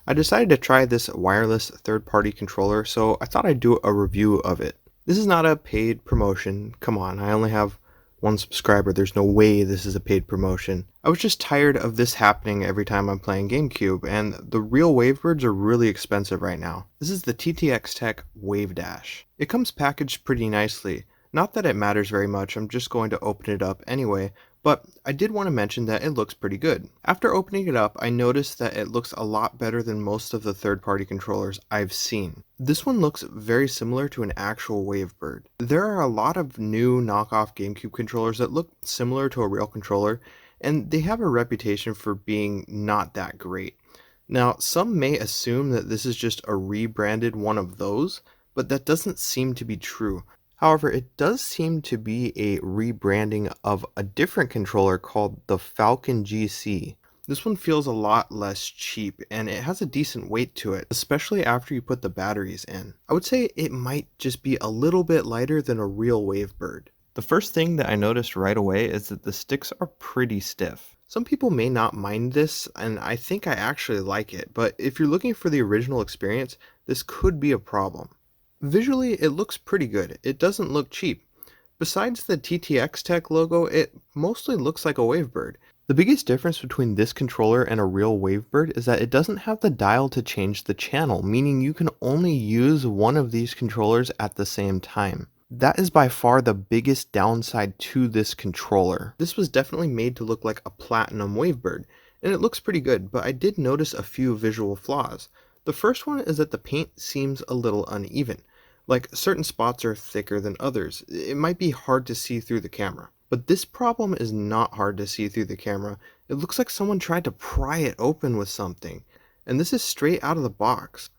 I decided to try this wireless third-party controller, so I thought I'd do a review of it. This is not a paid promotion. Come on, I only have one subscriber. There's no way this is a paid promotion. I was just tired of this happening every time I'm playing GameCube, and the real Wavebirds are really expensive right now. This is the TTX Tech Wavedash. It comes packaged pretty nicely. Not that it matters very much, I'm just going to open it up anyway, but I did want to mention that it looks pretty good. After opening it up, I noticed that it looks a lot better than most of the third-party controllers I've seen. This one looks very similar to an actual Wavebird. There are a lot of new knockoff GameCube controllers that look similar to a real controller, and they have a reputation for being not that great. Now, some may assume that this is just a rebranded one of those, but that doesn't seem to be true. However, it does seem to be a rebranding of a different controller called the Falcon GC. This one feels a lot less cheap and it has a decent weight to it, especially after you put the batteries in. I would say it might just be a little bit lighter than a real Wavebird. The first thing that I noticed right away is that the sticks are pretty stiff. Some people may not mind this, and I think I actually like it, but if you're looking for the original experience, this could be a problem. Visually, it looks pretty good. It doesn't look cheap. Besides the TTXTech logo, it mostly looks like a Wavebird. The biggest difference between this controller and a real Wavebird is that it doesn't have the dial to change the channel, meaning you can only use one of these controllers at the same time. That is by far the biggest downside to this controller. This was definitely made to look like a platinum Wavebird, and it looks pretty good, but I did notice a few visual flaws. The first one is that the paint seems a little uneven. Like, certain spots are thicker than others. It might be hard to see through the camera. But this problem is not hard to see through the camera. It looks like someone tried to pry it open with something. And this is straight out of the box.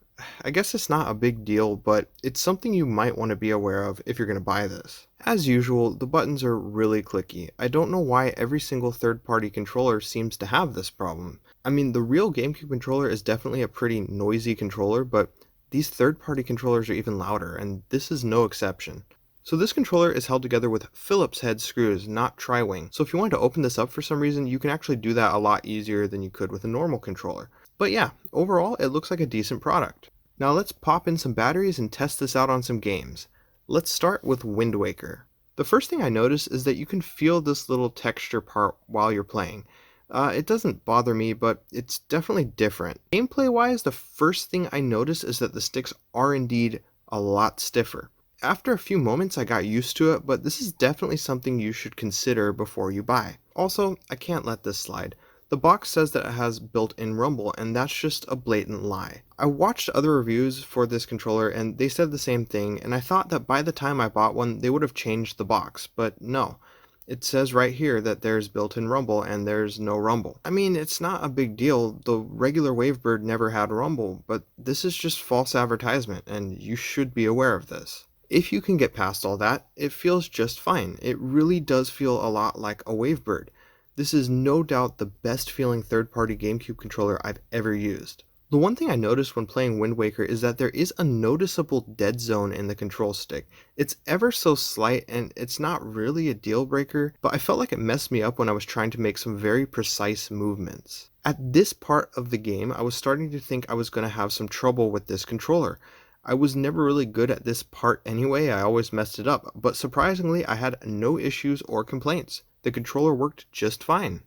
I guess it's not a big deal, but it's something you might want to be aware of if you're going to buy this. As usual, the buttons are really clicky. I don't know why every single third-party controller seems to have this problem. I mean, the real GameCube controller is definitely a pretty noisy controller, but these third-party controllers are even louder, and this is no exception. So this controller is held together with Phillips head screws, not tri-wing. So if you want to open this up for some reason, you can actually do that a lot easier than you could with a normal controller. But yeah, overall, it looks like a decent product. Now let's pop in some batteries and test this out on some games. Let's start with Wind Waker. The first thing I noticed is that you can feel this little texture part while you're playing. It doesn't bother me, but it's definitely different. Gameplay-wise, the first thing I noticed is that the sticks are indeed a lot stiffer. After a few moments, I got used to it, but this is definitely something you should consider before you buy. Also, I can't let this slide. The box says that it has built-in rumble, and that's just a blatant lie. I watched other reviews for this controller, and they said the same thing, and I thought that by the time I bought one, they would have changed the box, but no. It says right here that there's built-in rumble and there's no rumble. I mean, it's not a big deal. The regular Wavebird never had rumble, but this is just false advertisement and you should be aware of this. If you can get past all that, it feels just fine. It really does feel a lot like a Wavebird. This is no doubt the best feeling third-party GameCube controller I've ever used. The one thing I noticed when playing Wind Waker is that there is a noticeable dead zone in the control stick. It's ever so slight and it's not really a deal breaker, but I felt like it messed me up when I was trying to make some very precise movements. At this part of the game, I was starting to think I was going to have some trouble with this controller. I was never really good at this part anyway, I always messed it up, but surprisingly I had no issues or complaints. The controller worked just fine.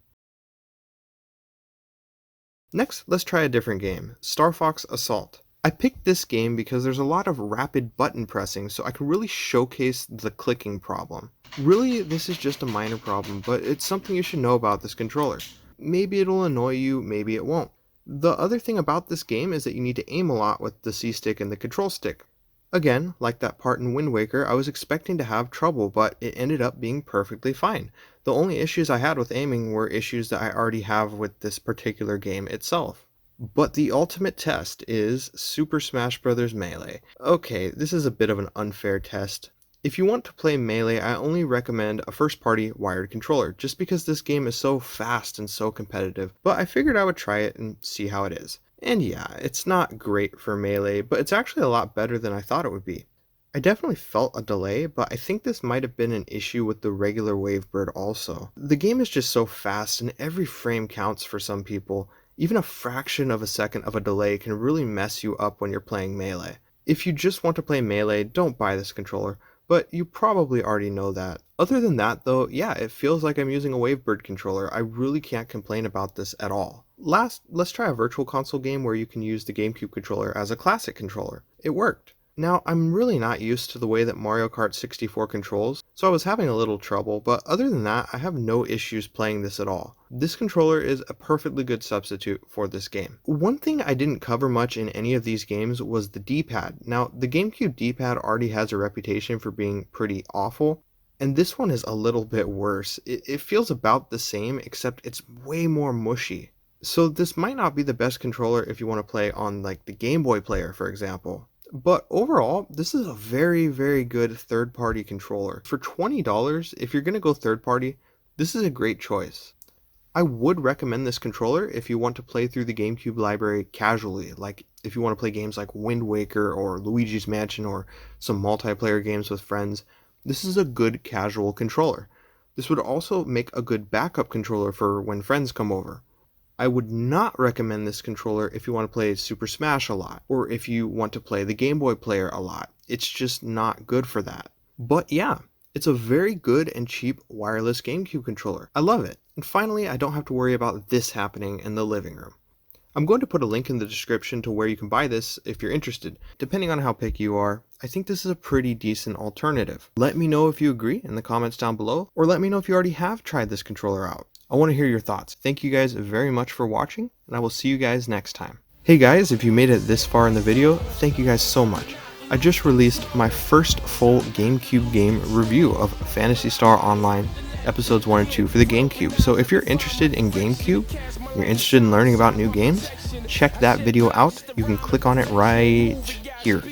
Next, let's try a different game, Star Fox Assault. I picked this game because there's a lot of rapid button pressing, so I can really showcase the clicking problem. Really, this is just a minor problem, but it's something you should know about this controller. Maybe it'll annoy you, maybe it won't. The other thing about this game is that you need to aim a lot with the C-stick and the control stick. Again, like that part in Wind Waker, I was expecting to have trouble, but it ended up being perfectly fine. The only issues I had with aiming were issues that I already have with this particular game itself. But the ultimate test is Super Smash Bros. Melee. Okay, this is a bit of an unfair test. If you want to play Melee, I only recommend a first-party wired controller, just because this game is so fast and so competitive, but I figured I would try it and see how it is. And yeah, it's not great for Melee, but it's actually a lot better than I thought it would be. I definitely felt a delay, but I think this might have been an issue with the regular Wavebird also. The game is just so fast and every frame counts for some people. Even a fraction of a second of a delay can really mess you up when you're playing Melee. If you just want to play Melee, don't buy this controller, but you probably already know that. Other than that though, yeah, it feels like I'm using a Wavebird controller. I really can't complain about this at all. Last, let's try a virtual console game where you can use the GameCube controller as a classic controller. It worked. Now, I'm really not used to the way that Mario Kart 64 controls, so I was having a little trouble, but other than that, I have no issues playing this at all. This controller is a perfectly good substitute for this game. One thing I didn't cover much in any of these games was the D-pad. Now, the GameCube D-pad already has a reputation for being pretty awful, and this one is a little bit worse. It feels about the same, except it's way more mushy. So this might not be the best controller if you want to play on like the Game Boy player, for example. But overall, this is a very, very good third-party controller. For $20, if you're going to go third-party, this is a great choice. I would recommend this controller if you want to play through the GameCube library casually, like if you want to play games like Wind Waker or Luigi's Mansion or some multiplayer games with friends. This is a good casual controller. This would also make a good backup controller for when friends come over. I would not recommend this controller if you want to play Super Smash a lot, or if you want to play the Game Boy player a lot. It's just not good for that. But yeah, it's a very good and cheap wireless GameCube controller. I love it. And finally, I don't have to worry about this happening in the living room. I'm going to put a link in the description to where you can buy this if you're interested. Depending on how picky you are, I think this is a pretty decent alternative. Let me know if you agree in the comments down below, or let me know if you already have tried this controller out. I want to hear your thoughts. Thank you guys very much for watching, and I will see you guys next time. Hey guys, if you made it this far in the video, thank you guys so much. I just released my first full GameCube game review of Phantasy Star Online episodes 1 and 2 for the GameCube. So if you're interested in GameCube, you're interested in learning about new games, check that video out. You can click on it right here.